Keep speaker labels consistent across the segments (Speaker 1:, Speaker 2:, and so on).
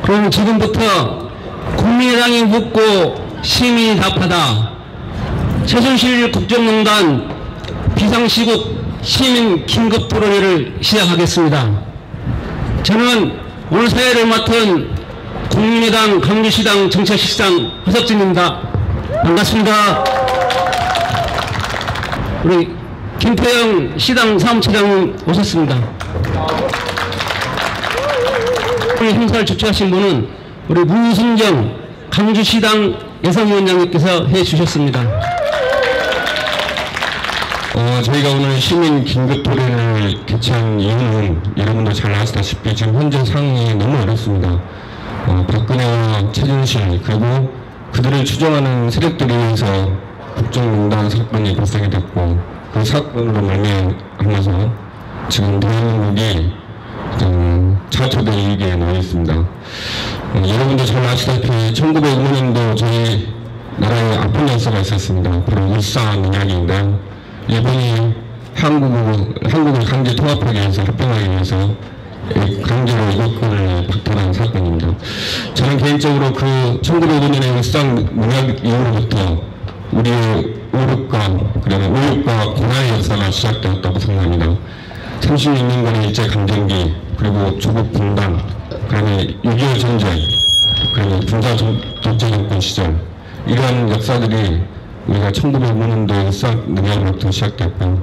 Speaker 1: 그럼 지금부터 국민의당이 묻고 시민이 답하다. 최순실 국정농단 비상시국 시민 긴급 토론회를 시작하겠습니다. 저는 오늘 사회를 맡은 국민의당 강주시당 정책실장 허석진입니다. 반갑습니다. 우리 김태영 시당 사무처장님 오셨습니다. 오늘 행사를 주최하신 분은 우리 문순정 강주시당 예산위원장님께서 해주셨습니다.
Speaker 2: 저희가 오늘 시민 긴급 토론을 개최한 이유는 여러분도 잘 아시다시피 지금 현재 상황이 너무 어렵습니다. 박근혜와 최순실 그리고 그들을 추종하는 세력들에 의해서 국정농단 사건이 발생이 됐고 그 사건으로 말미암아서 지금 대한민국이 자초된 위기에 놓여 있습니다. 여러분도 잘 아시다시피 1905년도 저희 나라에 아픈 역사가 있었습니다. 바로 울산 이야기인데 일본이 한국을 강제 통합하기 위해서 합병하기 위해서 강제로 이국권을 박탈한 사건입니다. 저는 개인적으로 그 1905년의 울산 문약 이후로부터 우리의 오륙과 고난의 역사가 시작되었다고 생각합니다. 36년간의 일제강점기, 그리고 조국 분단, 그다음에 6.25 전쟁, 그리고 군사 독재 정권 시절, 이러한 역사들이 우리가 1905년도에 울산 능력으로부터 시작됐고,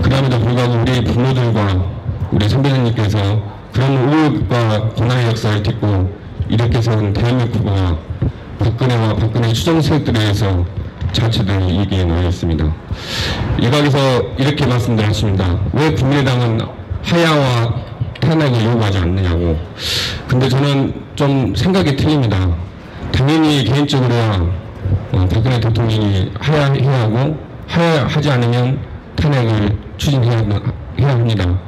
Speaker 2: 그럼에도 불구하고 우리 부모들과 우리 선배님께서 그런 오륙과 고난의 역사를 딛고 이렇게 세운 대한민국과 박근혜와 박근혜 추종 세력들에 의해서 자체된 위기에 놓여 있습니다. 일각에서 이렇게 말씀드렸습니다. 왜 국민의당은 하야와 탄핵을 요구하지 않느냐고. 근데 저는 좀 생각이 틀립니다. 당연히 개인적으로야 박근혜 대통령이 하야해야 하고 하야하지 않으면 탄핵을 추진해야 합니다.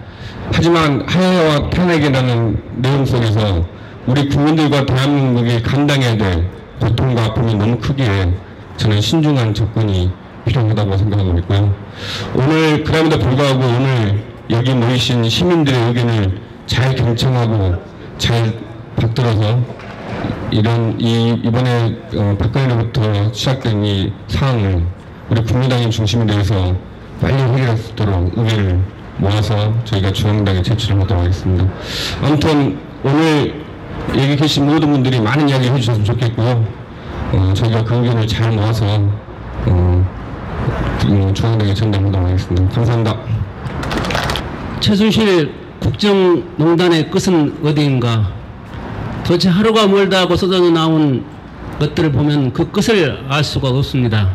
Speaker 2: 하지만 하야와 탄핵이라는 내용 속에서 우리 국민들과 대한민국이 감당해야 될 고통과 아픔이 너무 크기에 저는 신중한 접근이 필요하다고 생각하고 있고요. 오늘 그럼에도 불구하고 오늘 여기 모이신 시민들의 의견을 잘 경청하고 잘 받들어서 이번에 박근혜로부터 시작된 이 사항을 우리 국민당이 중심이 되어서 빨리 해결할 수 있도록 의견을 모아서 저희가 중앙당에 제출을 하도록 하겠습니다. 아무튼 오늘 여기 계신 모든 분들이 많은 이야기 해주셨으면 좋겠고요. 저희가 그 의견을 잘 모아서 중앙당에 전달하도록 하겠습니다. 감사합니다.
Speaker 1: 최순실 국정농단의 끝은 어디인가? 도대체 하루가 멀다 하고 쏟아져 나온 것들을 보면 그 끝을 알 수가 없습니다.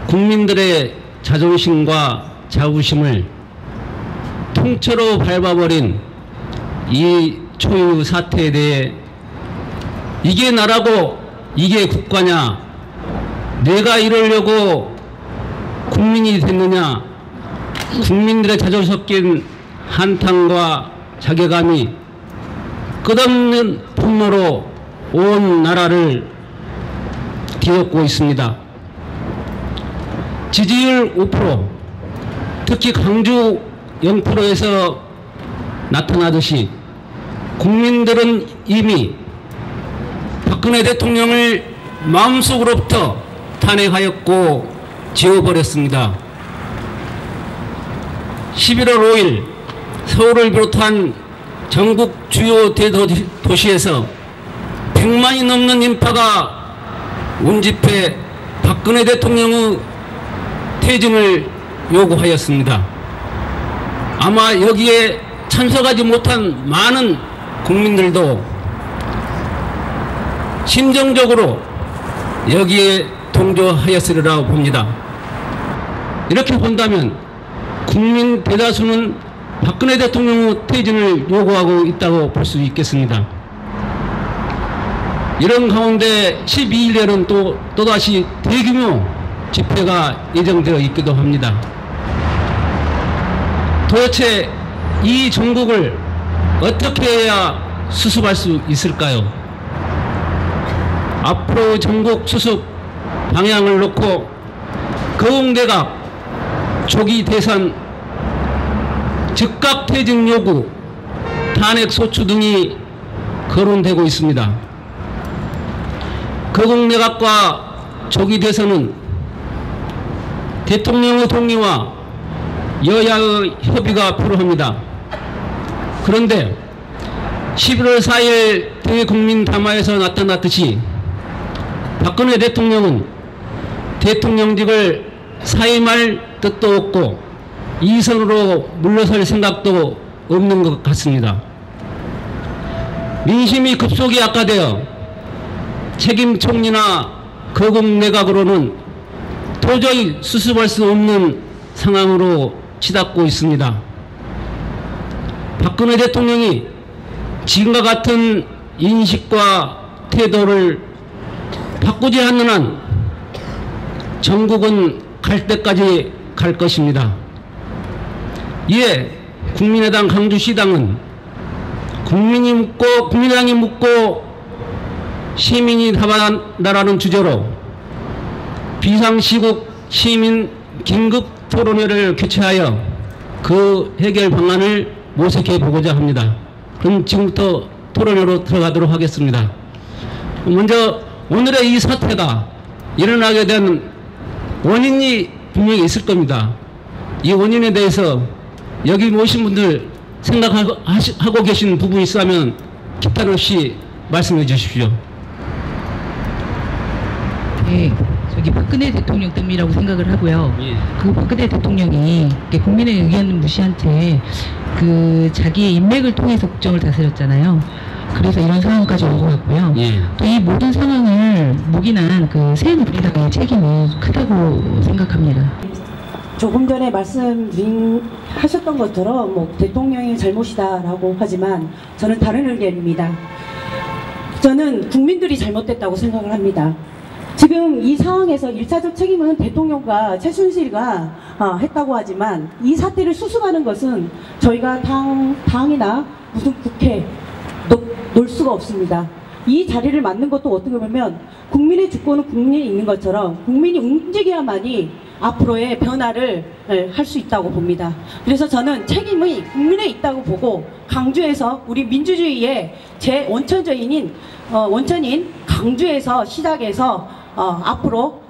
Speaker 1: 국민들의 자존심과 자부심을 통째로 밟아버린 이 초유 사태에 대해 이게 나라고 이게 국가냐, 내가 이러려고 국민이 됐느냐, 국민들의 자존심 섞인 한탄과 자괴감이 끝없는 분노로 온 나라를 뒤덮고 있습니다. 지지율 5%, 특히 광주 0%에서 나타나듯이 국민들은 이미 박근혜 대통령을 마음속으로부터 탄핵하였고 지워버렸습니다. 11월 5일 서울을 비롯한 전국 주요 대도시에서 100만이 넘는 인파가 운집해 박근혜 대통령의 퇴진을 요구하였습니다. 아마 여기에 참석하지 못한 많은 국민들도 심정적으로 여기에 동조하였으리라 봅니다. 이렇게 본다면 국민 대다수는 박근혜 대통령의 퇴진을 요구하고 있다고 볼 수 있겠습니다. 이런 가운데 12일에는 또다시 대규모 집회가 예정되어 있기도 합니다. 도대체 이 전국을 어떻게 해야 수습할 수 있을까요? 앞으로 전국 수습 방향을 놓고 거웅대각, 조기 대선, 즉각 퇴진 요구, 탄핵 소추 등이 거론되고 있습니다. 거국내각과 조기 대선은 대통령의 동의와 여야의 협의가 필요합니다. 그런데 11월 4일 대국민 담화에서 나타났듯이 박근혜 대통령은 대통령직을 사임할 뜻도 없고 이선으로 물러설 생각도 없는 것 같습니다. 민심이 급속히 악화되어 책임 총리나 거국 내각으로는 도저히 수습할 수 없는 상황으로 치닫고 있습니다. 박근혜 대통령이 지금과 같은 인식과 태도를 바꾸지 않는 한 전국은 갈 때까지 갈 것입니다. 이에 국민의당 강주시당은 국민의당이 묻고 시민이 답한다라는 주제로 비상시국 시민 긴급 토론회를 개최하여 그 해결 방안을 모색해 보고자 합니다. 그럼 지금부터 토론회로 들어가도록 하겠습니다. 먼저 오늘의 이 사태가 일어나게 된 원인이 분명히 있을 겁니다. 이 원인에 대해서 여기 모신 분들 생각하고 계신 부분이 있으면 기탄 없이 말씀해 주십시오.
Speaker 3: 네, 저기 박근혜 대통령 때문이라고 생각을 하고요.
Speaker 1: 예.
Speaker 3: 그 박근혜 대통령이 국민의 의견 무시한 채 그 자기의 인맥을 통해서 국정을 다스렸잖아요. 그래서 이런 상황까지 온 것 같고요.
Speaker 1: 예.
Speaker 3: 또 이 모든 상황을 묵인한 그 새누리당의 책임이 크다고 생각합니다.
Speaker 4: 조금 전에 하셨던 것처럼 뭐 대통령의 잘못이다라고 하지만 저는 다른 의견입니다. 저는 국민들이 잘못됐다고 생각을 합니다. 지금 이 상황에서 1차적 책임은 대통령과 최순실과 했다고 하지만 이 사태를 수습하는 것은 저희가 당이나 무슨 국회 놓을 수가 없습니다. 이 자리를 맡는 것도 어떻게 보면 국민의 주권은 국민에 있는 것처럼 국민이 움직여야만이 앞으로의 변화를 할 수 있다고 봅니다. 그래서 저는 책임이 국민에 있다고 보고 강주에서 우리 민주주의의 제 원천인 강주에서 시작해서 앞으로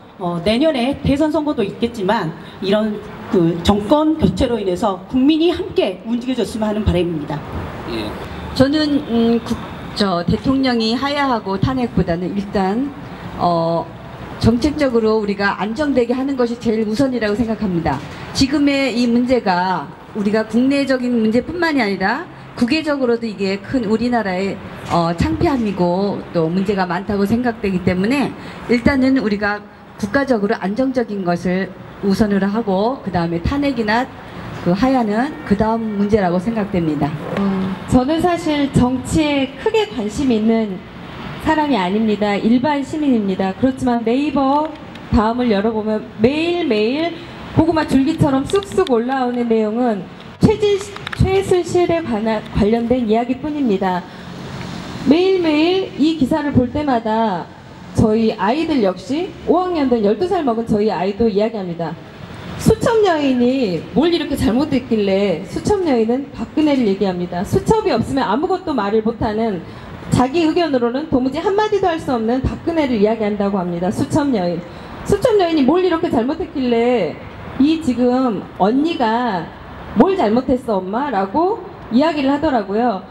Speaker 4: 내년에 대선 선거도 있겠지만 이런 그 정권 교체로 인해서 국민이 함께 움직여줬으면 하는 바람입니다.
Speaker 1: 예.
Speaker 5: 저는 대통령이 하야하고 탄핵보다는 일단 정책적으로 우리가 안정되게 하는 것이 제일 우선이라고 생각합니다. 지금의 이 문제가 우리가 국내적인 문제뿐만이 아니라 국외적으로도 이게 큰 우리나라의 창피함이고 또 문제가 많다고 생각되기 때문에 일단은 우리가 국가적으로 안정적인 것을 우선으로 하고 그 다음에 탄핵이나 그 하야는 그 다음 문제라고 생각됩니다.
Speaker 6: 저는 사실 정치에 크게 관심 있는 사람이 아닙니다. 일반 시민입니다. 그렇지만 네이버 다음을 열어보면 매일매일 고구마 줄기처럼 쑥쑥 올라오는 내용은 최순실에 관련된 이야기뿐입니다. 매일매일 이 기사를 볼 때마다 저희 아이들 역시 5학년들 12살 먹은 저희 아이도 이야기합니다. 수첩 여인이 뭘 이렇게 잘못했길래 수첩 여인은 박근혜를 얘기합니다. 수첩이 없으면 아무것도 말을 못하는 자기 의견으로는 도무지 한마디도 할 수 없는 박근혜를 이야기한다고 합니다. 수첩 여인. 수첩 여인이 뭘 이렇게 잘못했길래 이 지금 언니가 뭘 잘못했어 엄마? 라고 이야기를 하더라고요.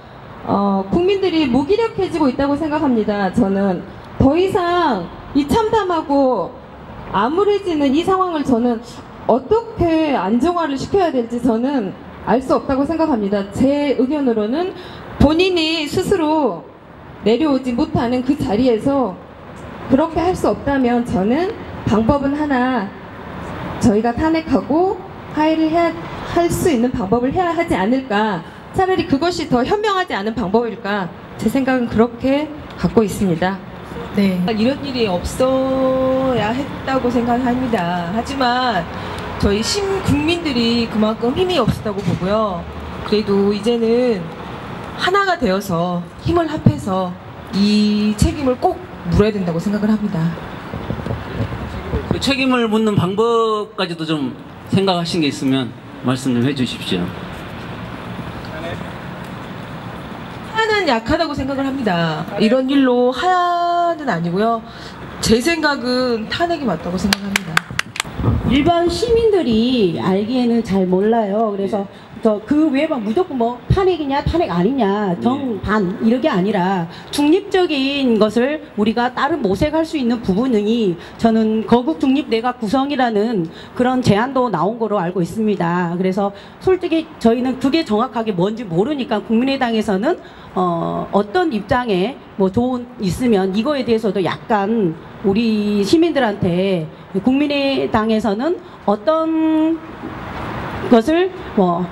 Speaker 6: 국민들이 무기력해지고 있다고 생각합니다. 저는 더 이상 이 참담하고 암울해지는 이 상황을 저는 어떻게 안정화를 시켜야 될지 저는 알 수 없다고 생각합니다. 제 의견으로는 본인이 스스로 내려오지 못하는 그 자리에서 그렇게 할 수 없다면 저는 방법은 하나 저희가 탄핵하고 하야를 할 수 있는 방법을 해야 하지 않을까. 차라리 그것이 더 현명하지 않은 방법일까. 제 생각은 그렇게 갖고 있습니다.
Speaker 7: 네. 이런 일이 없어야 했다고 생각합니다. 하지만 저희 국민들이 그만큼 힘이 없었다고 보고요. 그래도 이제는 하나가 되어서 힘을 합해서 이 책임을 꼭 물어야 된다고 생각을 합니다.
Speaker 1: 그 책임을 묻는 방법까지도 좀 생각하신 게 있으면 말씀 좀 해주십시오.
Speaker 7: 하는 약하다고 생각을 합니다. 이런 일로 하야는 아니고요. 제 생각은 탄핵이 맞다고 생각합니다.
Speaker 4: 일반 시민들이 알기에는 잘 몰라요. 그래서 그 외에 막 무조건 뭐 탄핵이냐 탄핵 아니냐 정반 이렇게 아니라 중립적인 것을 우리가 따로 모색할 수 있는 부분이 저는 거국 중립 내각 구성이라는 그런 제안도 나온 거로 알고 있습니다. 그래서 솔직히 저희는 그게 정확하게 뭔지 모르니까 국민의당에서는 어떤 입장에 뭐 조언 있으면 이거에 대해서도 약간 우리 시민들한테 국민의당에서는 어떤 것을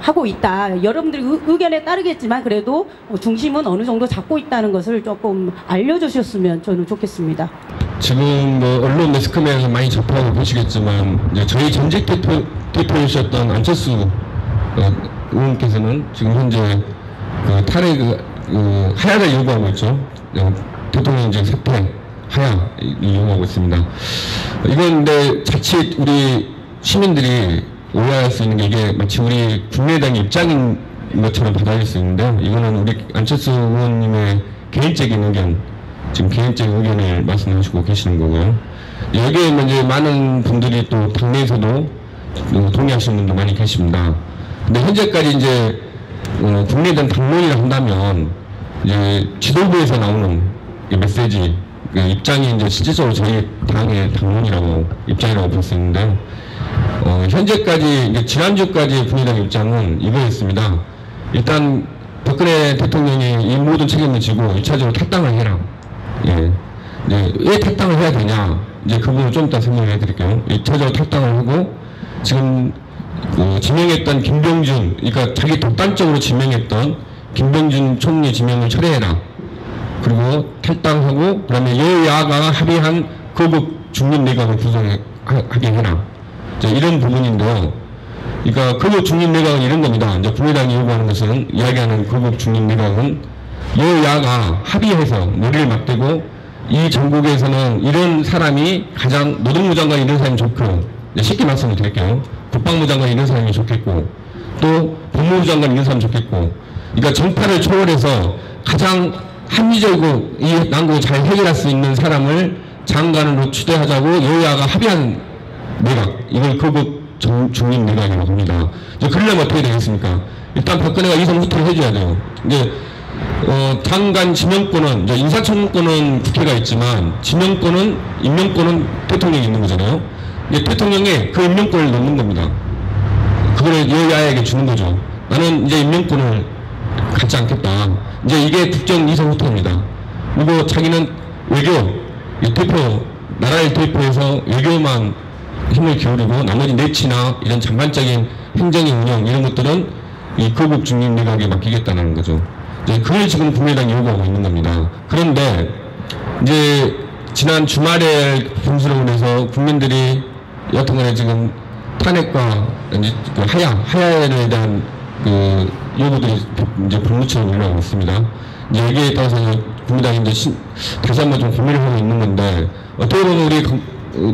Speaker 4: 하고 있다. 여러분들 의견에 따르겠지만 그래도 중심은 어느 정도 잡고 있다는 것을 조금 알려주셨으면 저는 좋겠습니다.
Speaker 2: 지금 뭐 언론 매스컴에서 많이 접하고 보시겠지만 이제 저희 전직 대표이셨던 안철수 의원께서는 지금 현재 그 탄핵 하야를 요구하고 있죠. 대통령직 사퇴 하야 요구하고 있습니다. 이건 근데 자칫 우리 시민들이 오해할 수 있는 게 이게 마치 우리 국민의당의 입장인 것처럼 받아들일 수 있는데 이거는 우리 안철수 의원님의 개인적인 의견, 지금 개인적인 의견을 말씀하시고 계시는 거고요. 여기에 이제 많은 분들이 또 당내에서도 동의하시는 분도 많이 계십니다. 근데 현재까지 이제 국민의당 당론이라 한다면 이제 지도부에서 나오는 메시지, 입장이 이제 실질적으로 저희 당의 당론이라고 입장이라고 볼 수 있는데. 현재까지 이제 지난주까지 국민의당 입장은 이거였습니다. 일단 박근혜 대통령이 이 모든 책임을 지고 1차적으로 탈당을 해라. 예. 이제 왜 탈당을 해야 되냐? 이제 그 부분을 좀 이따 설명을 해드릴게요. 1차적으로 탈당을 하고 지금 지명했던 김병준, 그러니까 자기 독단적으로 지명했던 김병준 총리 지명을 철회해라. 그리고 탈당하고 그다음에 여야가 합의한 거국 중립 내각을 구성하게 해라. 자, 이런 부분인데요. 그러니까 거국 중립 내각은 이런 겁니다. 이제 국민의당이 요구하는 것은 이야기하는 거국 중립 내각은 여야가 합의해서 머리를 맞대고 이 전국에서는 이런 사람이 가장 노동부 장관 이런 사람이 좋고 쉽게 말씀을 드릴게요. 국방부 장관 이런 사람이 좋겠고 또 법무부 장관 이런 사람이 좋겠고 그러니까 정파를 초월해서 가장 합리적이고 이 난국을 잘 해결할 수 있는 사람을 장관으로 추대하자고 여야가 합의한 내각, 이걸 거국 중립 내각이라고 합니다. 이제 그러려면 어떻게 되겠습니까? 일단 박근혜가 이성 후퇴를 해줘야 돼요. 이제 장관 지명권은 이제 인사청문권은 국회가 있지만 지명권은 임명권은 대통령이 있는 거잖아요. 이제 대통령이 그 임명권을 놓는 겁니다. 그걸 여야에게 주는 거죠. 나는 이제 임명권을 갖지 않겠다. 이제 이게 국정 이성 후퇴입니다. 그리고 자기는 외교 나라를 대표해서 외교만 힘을 기울이고 나머지 내치나 이런 전반적인 행정의 운영 이런 것들은 이 거국 중립 내각에 맡기겠다는 거죠. 이제 그걸 지금 국민의당이 요구하고 있는 겁니다. 그런데 이제 지난 주말에 분수령을 해서 국민들이 여튼간에 지금 탄핵과 이제 그 하야에 대한 그 요구들이 이제 불무처럼 올라오고 있습니다. 이제 여기에 따라서 국민의당이 이제 다시 한번 좀 고민을 하고 있는 건데 어떻게 보면 우리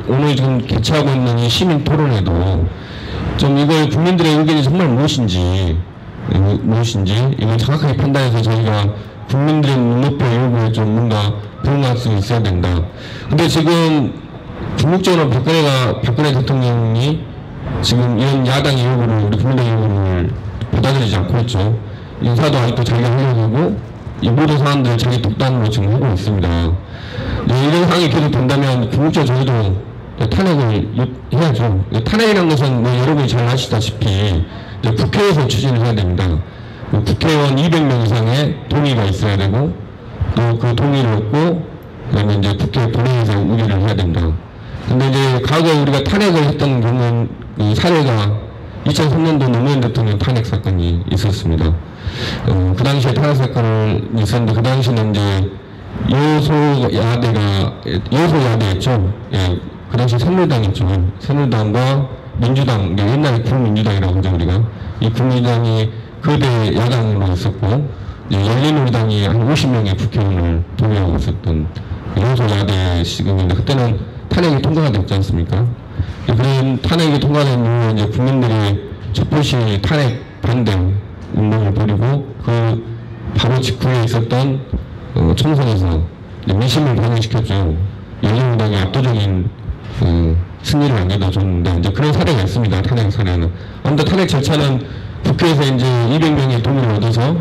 Speaker 2: 오늘 지금 개최하고 있는 이 시민 토론회도 좀 이걸 국민들의 의견이 정말 무엇인지 이걸 정확하게 판단해서 저희가 국민들의 눈높이의 요구에 좀 뭔가 부응할 수 있어야 된다. 근데 지금 궁극적으로 박근혜 대통령이 지금 이런 야당의 요구를 우리 국민의 요구를 받아들이지 않고 있죠. 인사도 아직도 자기가 하려고 하고 이 모든 사안들을 자기 독단으로 지금 하고 있습니다. 이런 상황이 계속 된다면 궁극적으로 저희도 탄핵을 해야죠. 탄핵이라는 것은 뭐 여러분이 잘 아시다시피 국회에서 추진을 해야 됩니다. 국회의원 200명 이상의 동의가 있어야 되고 또 그 동의를 얻고 그다음에 이제 국회 본회의에서 의결을 해야 됩니다. 근데 이제 과거에 우리가 탄핵을 했던 경우는 그 사례가 2003년도 노무현 대통령 탄핵 사건이 있었습니다. 그 당시에 탄핵 사건을 있었는데 그 당시는 이제 여소야대였죠. 예, 그 당시 새누리당이었죠. 새누리당과 민주당, 옛날에 국민주당이라고 하죠 우리가. 이 국민주당이 거대 야당으로 있었고 열린우리당이 한 50명의 국회의원을 동의하고 있었던 여소야대 시기인데 그때는 탄핵이 통과가 됐지 않습니까? 그런 탄핵이 통과된 이후에 이제 국민들이 촛불시 탄핵 반대 운동을 벌이고 그 바로 직후에 있었던 총선에서 민심을 반영시켰죠. 열린우당이 압도적인 승리를 안겨줬는데 이제 그런 사례가 있습니다. 탄핵 사례는. 그런데 탄핵 절차는 국회에서 이제 200명의 동의를 얻어서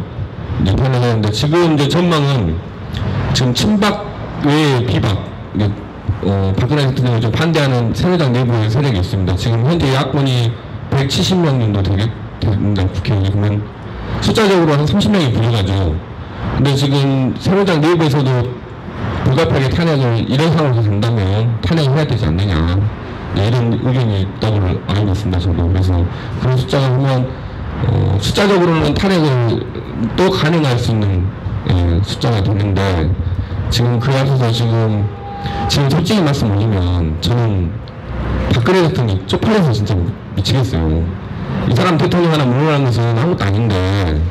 Speaker 2: 이제 탄핵하는데 지금 이제 전망은 지금 친박 외의 비박 박근혜 대통령을 좀 반대하는 새누리당 내부의 세력이 있습니다. 지금 현재 야권이 170명 정도 됩니다. 국회의원이. 그러면 숫자적으로 한 30명이 부족하죠. 근데 지금 새누리당 내부에서도 불가피하게 탄핵을 이런 상황에서 된다면 탄핵을 해야 되지 않느냐 이런 의견이 있다고 알고 있습니다. 저도. 그래서 그런 숫자가 보면 숫자적으로는 탄핵을 또 가능할 수 있는 숫자가 되는데 지금 그 앞에서 지금 솔직히 말씀드리면 저는 박근혜 대통령이 쪽팔려서 진짜 미치겠어요. 이 사람 대통령 하나 물러나는 것은 아무것도 아닌데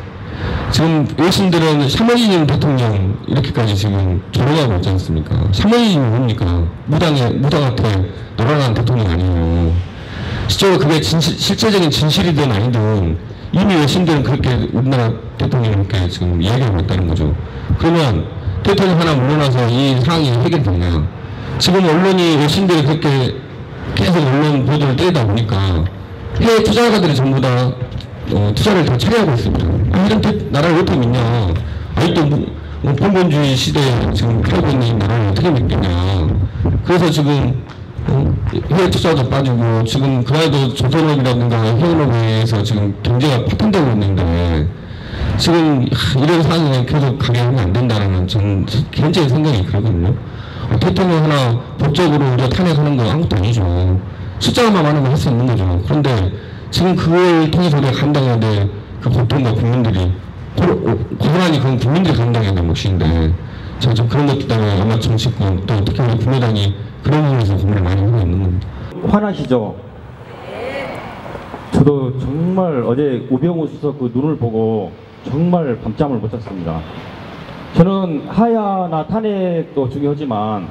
Speaker 2: 지금 외신들은 샤머니즘 대통령 이렇게까지 지금 조롱하고 있지 않습니까? 샤머니즘이 뭡니까? 무당한테 놀아나는 대통령 아니에요. 실제로 그게 실제적인 진실이든 아니든 이미 외신들은 그렇게 우리나라 대통령이 이렇게 지금 이야기하고 있다는 거죠. 그러면 대통령 하나 물러나서 이 상황이 해결되냐? 지금 언론이 외신들이 그렇게 계속 언론 보도를 때리다 보니까 해외 투자가들이 전부 다 투자를 다 처리하고 있습니다. 이런 나라를 어떻게 믿냐? 아직도 봉건주의 시대에 지금 살고 있는 나라를 어떻게 믿겠냐? 그래서 지금 해외 투자도 빠지고 지금 그날도 조선업이라든가 해운업에서 지금 경제가 파탄되고 있는데 지금 이런 상황에 계속 가게 하면 안 된다는 저는 개인적인 생각이 그러거든요. 대통령 하나 법적으로 우리가 탄핵하는 건 아무것도 아니죠. 숫자만 많으면 할 수 있는 거죠. 그런데 지금 그걸 통해서 우리가 감당하는데 그 고통과 국민들이 고스란히 그건 국민들이 감당해야 될 몫인데 저 그런 것들 때문에 아마 정치권 또 특히 우리 국민당이 그런 부분에서 고민을 많이 하고 있는 겁니다.
Speaker 8: 화나시죠? 저도 정말 어제 우병우 수석 그 눈을 보고 정말 밤잠을 못 잤습니다. 저는 하야나 탄핵도 중요하지만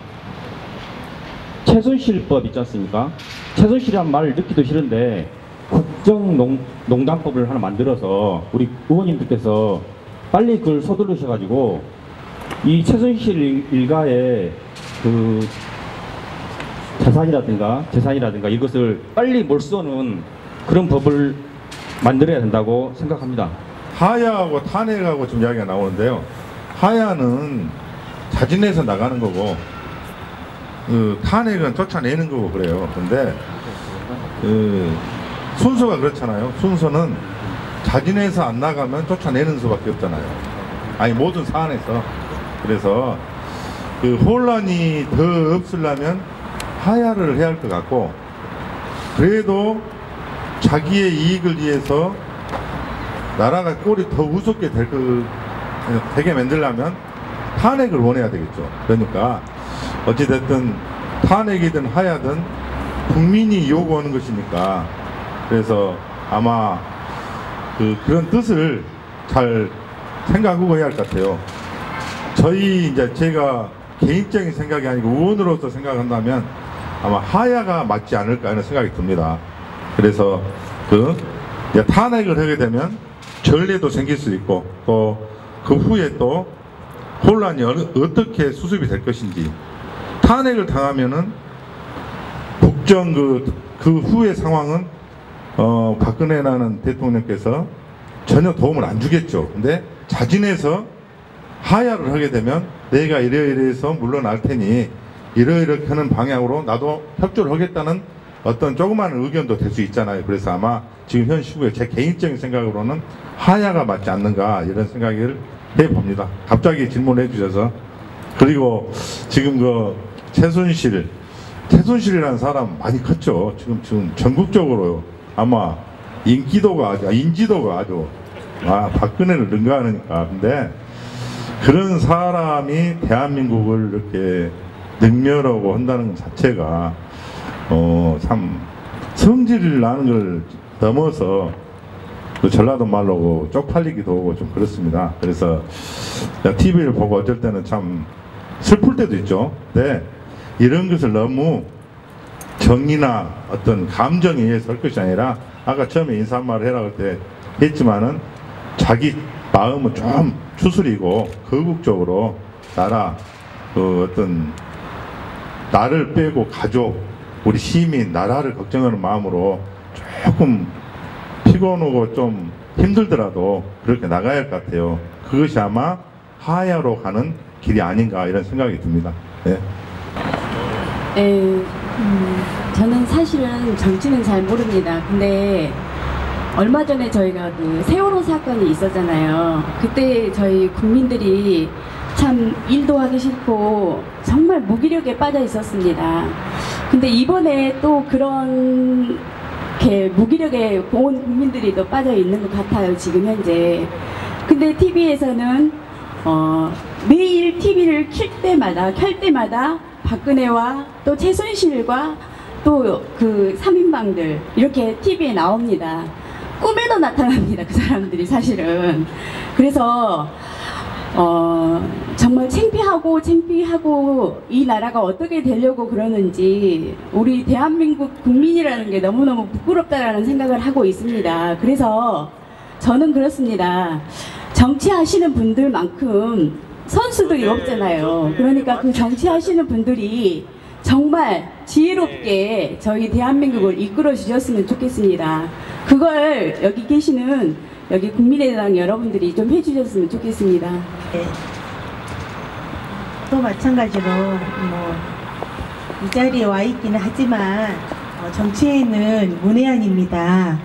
Speaker 8: 최순실법 있지 않습니까? 최순실이란 말을 듣기도 싫은데 국정농단법을 하나 만들어서 우리 의원님들께서 빨리 그걸 서두르셔가지고 이 최순실 일가의 그 재산이라든가 이것을 빨리 몰수하는 그런 법을 만들어야 된다고 생각합니다.
Speaker 9: 하야하고 탄핵하고 지금 이야기가 나오는데요. 하야는 자진해서 나가는 거고 탄핵은 쫓아내는 거고 그래요. 근데 순서가 그렇잖아요. 순서는 자진해서 안 나가면 쫓아내는 수밖에 없잖아요. 아니 모든 사안에서. 그래서 그 혼란이 더 없으려면 하야를 해야 할 것 같고 그래도 자기의 이익을 위해서 나라가 꼴이 더 우습게 되게 만들려면 탄핵을 원해야 되겠죠. 그러니까 어찌됐든 탄핵이든 하야든 국민이 요구하는 것이니까 그래서 아마 그런 뜻을 잘 생각하고 해야 할 것 같아요. 이제 제가 개인적인 생각이 아니고 의원으로서 생각한다면 아마 하야가 맞지 않을까 하는 생각이 듭니다. 그래서 이제 탄핵을 하게 되면 전례도 생길 수 있고 또 그 후에 또 혼란이 어떻게 수습이 될 것인지 탄핵을 당하면은 국정 그 후의 상황은 박근혜라는 대통령께서 전혀 도움을 안 주겠죠. 근데 자진해서 하야를 하게 되면 내가 이래서 물러날 테니 이렇게 하는 방향으로 나도 협조를 하겠다는 어떤 조그마한 의견도 될 수 있잖아요. 그래서 아마 지금 현 시국에 제 개인적인 생각으로는 하야가 맞지 않는가 이런 생각을 해봅니다. 갑자기 질문해 주셔서. 그리고 지금 최순실이라는 사람 많이 컸죠. 지금 전국적으로 아마 인지도가 아주 박근혜를 능가하니까. 근데 그런 사람이 대한민국을 이렇게 능멸하고 한다는 것 자체가 참 성질을 나는 걸 넘어서 전라도 말로 쪽팔리기도 하고 좀 그렇습니다. 그래서 TV를 보고 어쩔 때는 참 슬플 때도 있죠. 근데 이런 것을 너무 정의나 어떤 감정에 의해서 할 것이 아니라 아까 처음에 인사말을 해라 할 때 했지만은 자기 마음은 좀 추스리고 거국적으로 나라 어떤 나를 빼고 가족, 우리 시민, 나라를 걱정하는 마음으로 조금 피곤하고 좀 힘들더라도 그렇게 나가야 할 것 같아요. 그것이 아마 하야로 가는 길이 아닌가 이런 생각이 듭니다. 네.
Speaker 4: 저는 사실은 정치는 잘 모릅니다. 근데 얼마 전에 저희가 그 세월호 사건이 있었잖아요. 그때 저희 국민들이 참 일도 하기 싫고 정말 무기력에 빠져 있었습니다. 근데 이번에 또 그런 무기력에 온 국민들이 또 빠져 있는 것 같아요, 지금 현재. 근데 TV에서는 매일 TV를 켤 때마다 박근혜와 또 최순실과 또 그 3인방들 이렇게 TV에 나옵니다. 꿈에도 나타납니다, 그 사람들이 사실은. 그래서 정말 창피하고 이 나라가 어떻게 되려고 그러는지 우리 대한민국 국민이라는 게 너무너무 부끄럽다라는 생각을 하고 있습니다. 그래서 저는 그렇습니다. 정치하시는 분들만큼 선수들이 없잖아요. 그러니까 그 정치하시는 분들이 정말 지혜롭게 저희 대한민국을 이끌어 주셨으면 좋겠습니다. 그걸 여기 계시는 여기 국민의당 여러분들이 좀 해주셨으면 좋겠습니다.
Speaker 10: 네. 또 마찬가지로 이 자리에 와 있기는 하지만 정치에는 문외한입니다.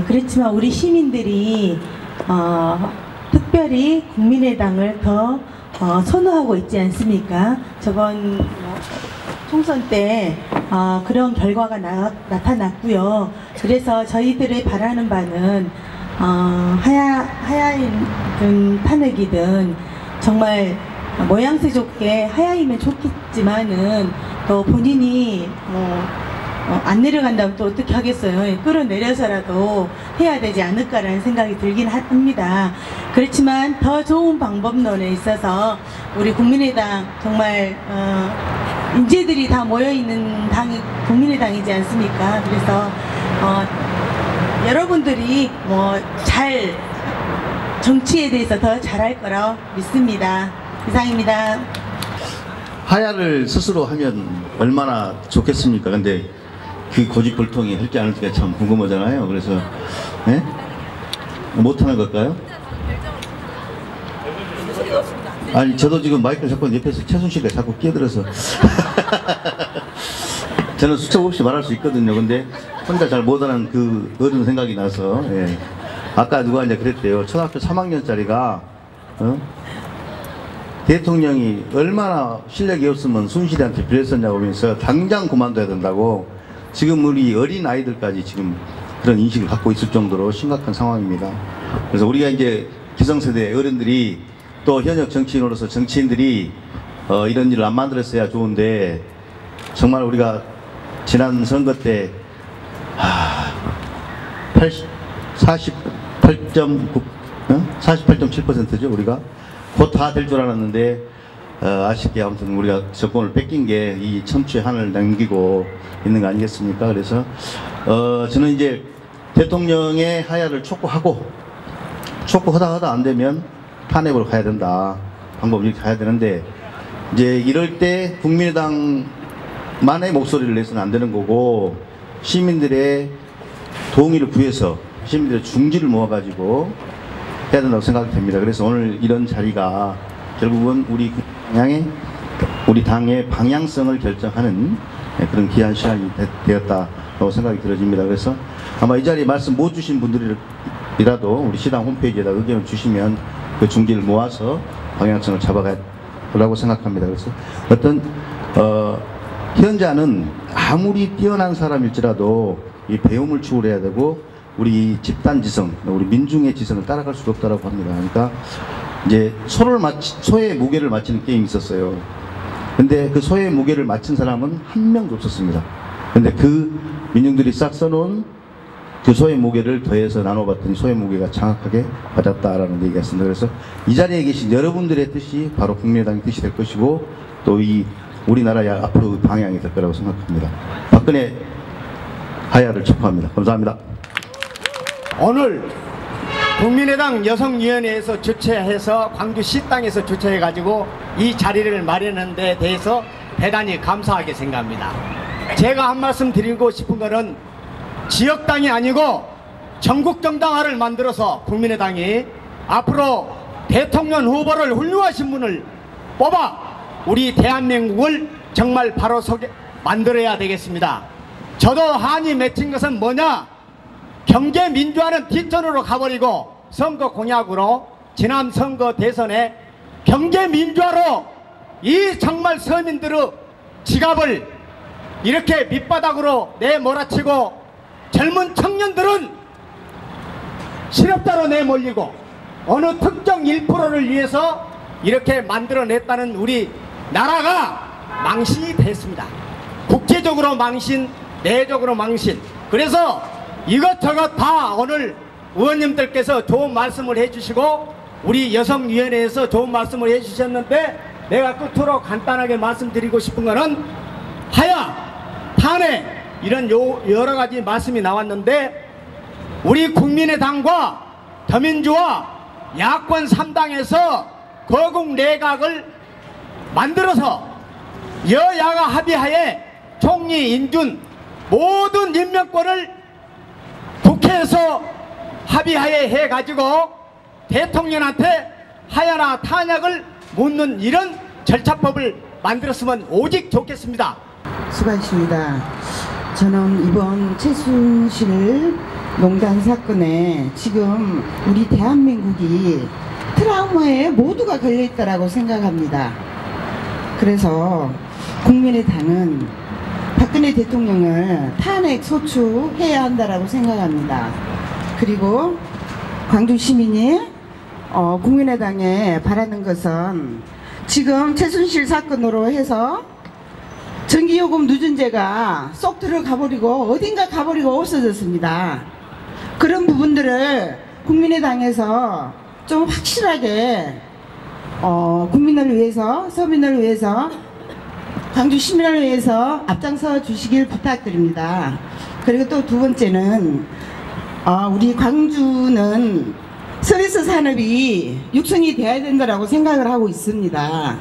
Speaker 10: 그렇지만 우리 시민들이 특별히 국민의당을 더 선호하고 있지 않습니까? 저번 총선 때 그런 결과가 나타났고요. 그래서 저희들이 바라는 바는 하야이든 탄핵이든 정말 모양새 좋게 하야이면 좋겠지만은 또 본인이 안 내려간다면 또 어떻게 하겠어요. 끌어내려서라도 해야 되지 않을까라는 생각이 들긴 합니다. 그렇지만 더 좋은 방법론에 있어서 우리 국민의당 정말 인재들이 다 모여있는 당이 국민의당이지 않습니까? 그래서 여러분들이 잘 정치에 대해서 더 잘할 거라고 믿습니다. 이상입니다.
Speaker 11: 하야를 스스로 하면 얼마나 좋겠습니까? 근데 그 고집불통이 할지 안 할지가 참 궁금하잖아요. 그래서 네? 못하는 걸까요? 아니 저도 지금 마이크를 잡고 옆에서 최순실가 자꾸 끼어들어서 저는 수첩 없이 말할 수 있거든요. 근데 혼자 잘 못하는 그 어른 생각이 나서 예. 아까 누가 이제 그랬대요. 초등학교 3학년짜리가 대통령이 얼마나 실력이 없으면 순실이한테 빌렸었냐고 하면서 당장 그만둬야 된다고 지금 우리 어린 아이들까지 지금 그런 인식을 갖고 있을 정도로 심각한 상황입니다. 그래서 우리가 이제 기성세대 어른들이 또 현역 정치인으로서 정치인들이 이런 일을 안 만들었어야 좋은데 정말 우리가 지난 선거 때 48.7%죠 우리가 곧 다 될 줄 알았는데 아쉽게 아무튼 우리가 정권을 뺏긴 게 이 천추의 한을 남기고 있는 거 아니겠습니까? 그래서 저는 이제 대통령의 하야를 촉구하다 안 되면 탄핵으로 가야 된다. 방법을 이렇게 가야 되는데 이제 이럴 때 국민의당만의 목소리를 내서는 안 되는 거고 시민들의 동의를 구해서 시민들의 중지를 모아가지고 해야 된다고 생각이 됩니다. 그래서 오늘 이런 자리가 결국은 우리 당의 방향성을 결정하는 그런 귀한 시간이 되었다고 생각이 들어집니다. 그래서 아마 이 자리에 말씀 못 주신 분들이라도 우리 시당 홈페이지에다 의견을 주시면 그 중지를 모아서 방향성을 잡아가라고 생각합니다. 그래서 어떤 현자는 아무리 뛰어난 사람일지라도 이 배움을 추구해야 되고 우리 집단 지성, 우리 민중의 지성을 따라갈 수가 없다고 합니다. 그러니까 이제 소의 무게를 맞추는 게임이 있었어요. 근데 그 소의 무게를 맞춘 사람은 한 명도 없었습니다. 근데 그 민중들이 싹 써놓은 그 소의 무게를 더해서 나눠봤더니 소의 무게가 정확하게 맞았다라는 얘기가 있습니다. 그래서 이 자리에 계신 여러분들의 뜻이 바로 국민의당의 뜻이 될 것이고 또 이 우리나라의 앞으로 방향이 될 거라고 생각합니다. 박근혜 하야를 촉구합니다. 감사합니다.
Speaker 12: 오늘 국민의당 여성위원회에서 주최해서 광주시 땅에서 주최해가지고 이 자리를 마련한 데 대해서 대단히 감사하게 생각합니다. 제가 한 말씀 드리고 싶은 거는 지역당이 아니고 전국정당화를 만들어서 국민의당이 앞으로 대통령 후보를 훌륭하신 분을 뽑아 우리 대한민국을 정말 바로 만들어야 되겠습니다. 저도 한이 맺힌 것은 뭐냐? 경제민주화는 뒷전으로 가버리고 선거 공약으로 지난 선거 대선에 경제민주화로 이 정말 서민들의 지갑을 이렇게 밑바닥으로 내몰아치고 젊은 청년들은 실업자로 내몰리고 어느 특정 1%를 위해서 이렇게 만들어냈다는 우리 나라가 망신이 됐습니다. 국제적으로 망신, 내적으로 망신. 그래서 이것저것 다 오늘 의원님들께서 좋은 말씀을 해주시고 우리 여성위원회에서 좋은 말씀을 해주셨는데 내가 끝으로 간단하게 말씀드리고 싶은 거는 하야, 탄핵 이런 여러 가지 말씀이 나왔는데 우리 국민의당과 더민주와 야권 3당에서 거국 내각을 만들어서 여야가 합의하에 총리 인준 모든 임명권을 국회에서 합의하에 해가지고 대통령한테 하야나 탄핵을 묻는 이런 절차법을 만들었으면 오직 좋겠습니다.
Speaker 13: 수고하십니다. 저는 이번 최순실 농단 사건에 지금 우리 대한민국이 트라우마에 모두가 걸려있다라고 생각합니다. 그래서 국민의당은 박근혜 대통령을 탄핵 소추해야 한다라고 생각합니다. 그리고 광주 시민이 국민의당에 바라는 것은 지금 최순실 사건으로 해서 전기요금 누진제가 쏙 들어가 버리고 어딘가 가버리고 없어졌습니다. 그런 부분들을 국민의당에서 좀 확실하게 국민을 위해서, 서민을 위해서, 광주 시민을 위해서 앞장서 주시길 부탁드립니다. 그리고 또 두 번째는 우리 광주는 서비스 산업이 육성이 되어야 된다고 생각을 하고 있습니다.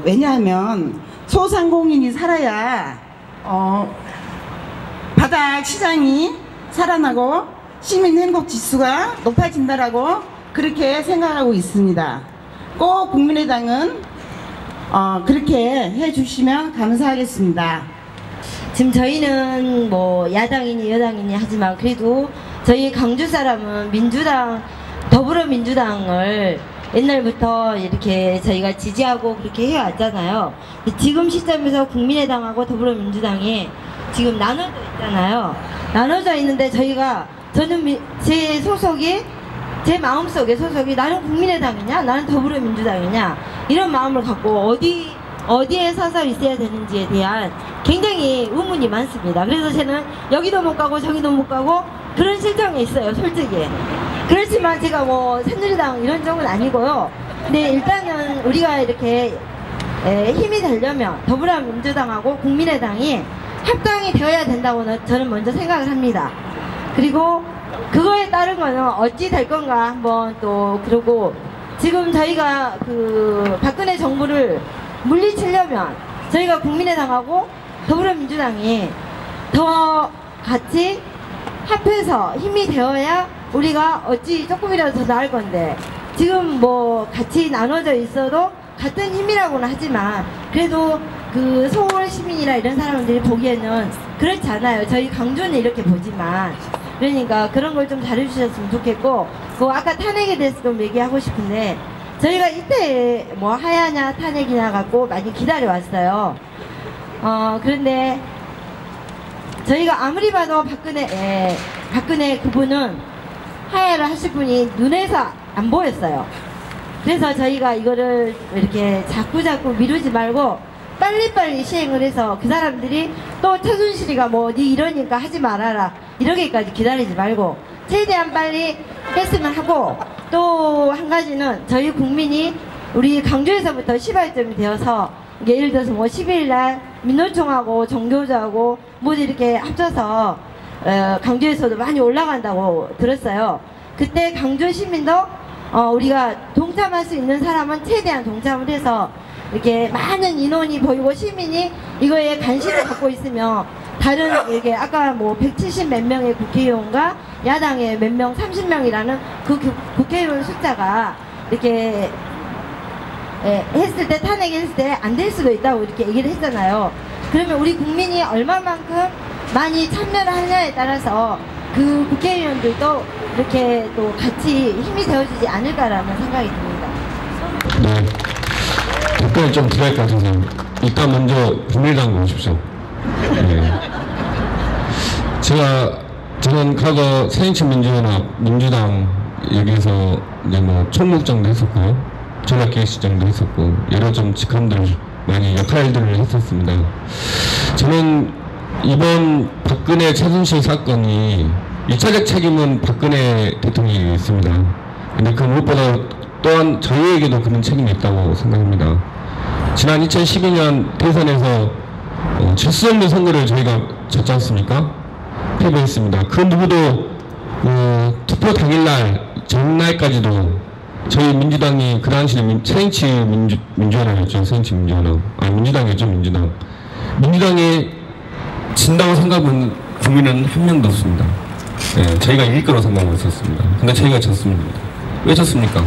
Speaker 13: 왜냐하면 소상공인이 살아야 바닥 시장이 살아나고 시민 행복 지수가 높아진다라고 그렇게 생각하고 있습니다. 꼭 국민의당은 그렇게 해주시면 감사하겠습니다.
Speaker 14: 지금 저희는 뭐 야당이니 여당이니 하지만 그래도 저희 광주 사람은 민주당, 더불어민주당을 옛날부터 이렇게 저희가 지지하고 그렇게 해왔잖아요. 지금 시점에서 국민의당하고 더불어민주당이 지금 나눠져 있잖아요. 나눠져 있는데 저는 제 소속이, 제 마음속에 소속이 나는 국민의당이냐 나는 더불어민주당이냐 이런 마음을 갖고 어디에 서서 있어야 되는지에 대한 굉장히 의문이 많습니다. 그래서 저는 여기도 못 가고 저기도 못 가고 그런 실정에 있어요, 솔직히. 그렇지만 제가 뭐 새누리당 이런 쪽은 아니고요. 근데 일단은 우리가 이렇게 힘이 되려면 더불어민주당하고 국민의당이 합당이 되어야 된다고는 저는 먼저 생각을 합니다. 그리고 그거에 따른 거는 어찌 될 건가 한번 또 그러고 지금 저희가 그 박근혜 정부를 물리치려면 저희가 국민의당하고 더불어민주당이 더 같이 합해서 힘이 되어야 우리가 어찌 조금이라도 더 나을 건데 지금 뭐 같이 나눠져 있어도 같은 힘이라고는 하지만 그래도 그 서울 시민이나 이런 사람들이 보기에는 그렇지 않아요. 저희 광주는 이렇게 보지만 그러니까 그런 걸 좀 잘해주셨으면 좋겠고 그 아까 탄핵에 대해서 좀 얘기하고 싶은데 저희가 이때 뭐 하야냐 탄핵이냐 갖고 많이 기다려왔어요. 그런데 저희가 아무리 봐도 박근혜 그분은 하야를 하실 분이 눈에서 안 보였어요. 그래서 저희가 이거를 이렇게 자꾸 미루지 말고 빨리빨리 시행을 해서 그 사람들이 또 최순실이가 뭐 니 이러니까 하지 말아라 이러기까지 기다리지 말고 최대한 빨리 했으면 하고 또 한 가지는 저희 국민이 우리 광주에서부터 시발점이 되어서 예를 들어서 뭐 10일날 민노총하고 정교조하고 모두 이렇게 합쳐서 광주에서도 많이 올라간다고 들었어요. 그때 강주 시민도 우리가 동참할 수 있는 사람은 최대한 동참을 해서 이렇게 많은 인원이 보이고 시민이 이거에 관심을 갖고 있으면 다른 이게 아까 뭐 170 몇 명의 국회의원과 야당의 몇 명 30명이라는 그 국회의원 숫자가 이렇게 했을 때 탄핵했을 때 안 될 수도 있다고 이렇게 얘기를 했잖아요. 그러면 우리 국민이 얼마만큼 많이 참여를 하냐에 따라서 그 국회의원들도 이렇게 또 같이 힘이 되어주지 않을까라는 생각이 듭니다.
Speaker 2: 네. 답변을 좀 드릴 것 같아서 일단 먼저 국민의당 보십시오. 네. 저는 과거 새정치민주연합 민주당 여기서 이제 뭐 총무장도 했었고요, 전략기획실장도 했었고 여러 좀 직함들 많이 역할들을 했었습니다. 저는 이번 박근혜 최순실 사건이 1차적 책임은 박근혜 대통령이 있습니다. 근데 그 무엇보다 또한 저희에게도 그런 책임이 있다고 생각합니다. 지난 2012년 대선에서 질 수 없는 선거를 저희가 졌지 않습니까? 패배했습니다. 그 누구도 투표 당일날 전날까지도 저희 민주당이 그 당시에 새정치민주연합이었죠. 새정치민주연합. 민주당이었죠. 민주당이 진다고 생각은 국민은 한 명도 없습니다. 네, 저희가 이길 거라고 생각하고 있었습니다. 근데 저희가 졌습니다. 왜 졌습니까?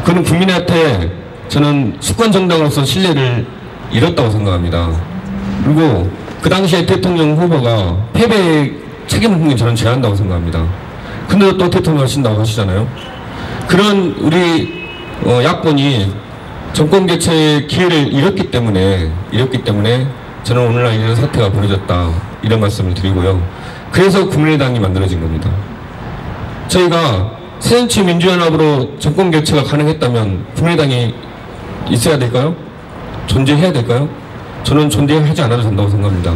Speaker 2: 그는 국민한테 저는 수권 정당으로서 신뢰를 잃었다고 생각합니다. 그리고 그 당시에 대통령 후보가 패배 책임을 저는 져야 한다고 생각합니다. 근데 또 대통령 하신다고 하시잖아요. 그런 우리 야권이 정권 교체의 기회를 잃었기 때문에 저는 오늘날 이런 사태가 벌어졌다, 이런 말씀을 드리고요. 그래서 국민의당이 만들어진 겁니다. 저희가 새정치민주연합으로 정권 교체가 가능했다면 국민의당이 있어야 될까요? 존재해야 될까요? 저는 존재하지 않아도 된다고 생각합니다.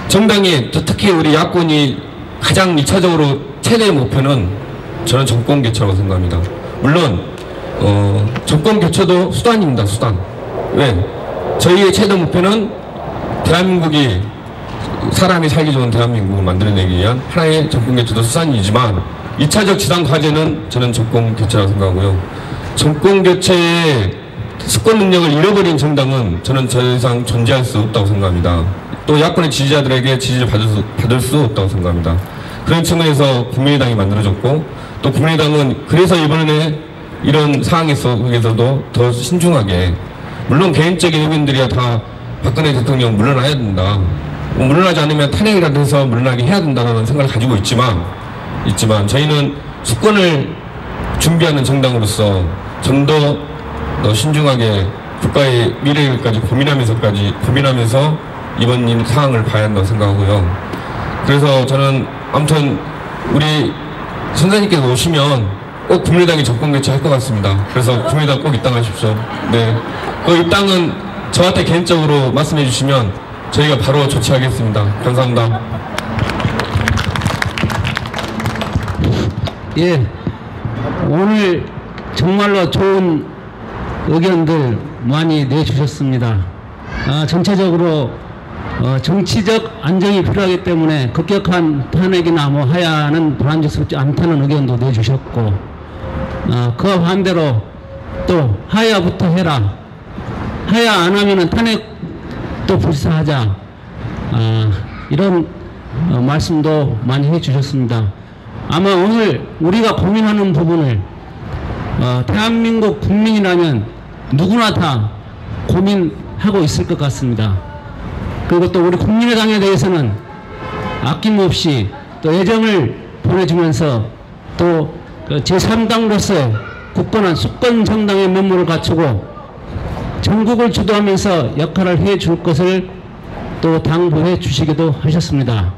Speaker 2: 정당이, 특히 우리 야권이 가장 2차적으로 최대의 목표는 저는 정권 교체라고 생각합니다. 물론 정권 교체도 수단입니다. 수단. 왜? 저희의 최대 목표는 대한민국이 사람이 살기 좋은 대한민국을 만들어내기 위한 하나의 정권 교체도 수단이지만 2차적 지상 과제는 저는 정권 교체라고 생각하고요. 정권 교체의 수권 능력을 잃어버린 정당은 저는 더 이상 존재할 수 없다고 생각합니다. 또 야권의 지지자들에게 지지를 받을 수 없다고 생각합니다. 그런 측면에서 국민의당이 만들어졌고, 또 국민의당은 그래서 이번에 이런 상황에서도 더 신중하게, 물론 개인적인 의견들이야 다 박근혜 대통령 물러나야 된다, 물러나지 않으면 탄핵이라도 해서 물러나게 해야 된다는 생각을 가지고 있지만 저희는 수권을 준비하는 정당으로서 좀 더 신중하게 국가의 미래까지 고민하면서 이번 상황을 봐야 한다고 생각하고요. 그래서 저는 아무튼 우리 선생님께서 오시면 꼭 국민의당이 정권 교체할 것 같습니다. 그래서 국민의당 꼭 입당하십시오. 네, 그 입당은 저한테 개인적으로 말씀해 주시면 저희가 바로 조치하겠습니다. 감사합니다.
Speaker 1: 예, 오늘 정말로 좋은 의견들 많이 내주셨습니다. 전체적으로 정치적 안정이 필요하기 때문에 급격한 탄핵이나 뭐 하야는 바람직스럽지 않다는 의견도 내주셨고, 그와 반대로 또 하야부터 해라, 하야 안 하면은 탄핵도 불사하자, 이런 말씀도 많이 해주셨습니다. 아마 오늘 우리가 고민하는 부분을 대한민국 국민이라면 누구나 다 고민하고 있을 것 같습니다. 그리고 또 우리 국민의당에 대해서는 아낌없이 또 애정을 보내주면서 또 제3당으로서 굳건한 수권 정당의 면모를 갖추고 전국을 주도하면서 역할을 해줄 것을 또 당부해 주시기도 하셨습니다.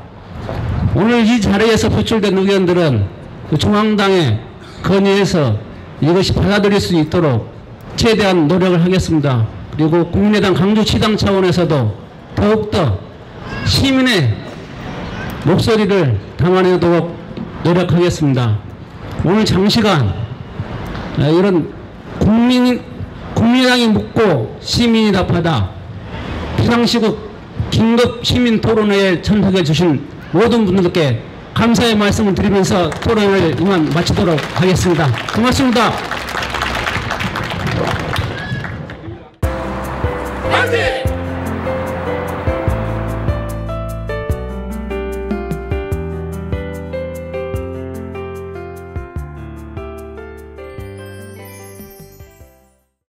Speaker 1: 오늘 이 자리에서 표출된 의견들은 중앙당에 건의해서 이것이 받아들일 수 있도록 최대한 노력을 하겠습니다. 그리고 국민의당 강주치당 차원에서도 더욱더 시민의 목소리를 담아내도록 노력하겠습니다. 오늘 장시간 이런 국민의당이 묻고 시민이 답하다 비상시국 긴급 시민 토론회에 참석해 주신 모든 분들께 감사의 말씀을 드리면서 토론을 이만 마치도록 하겠습니다. 고맙습니다.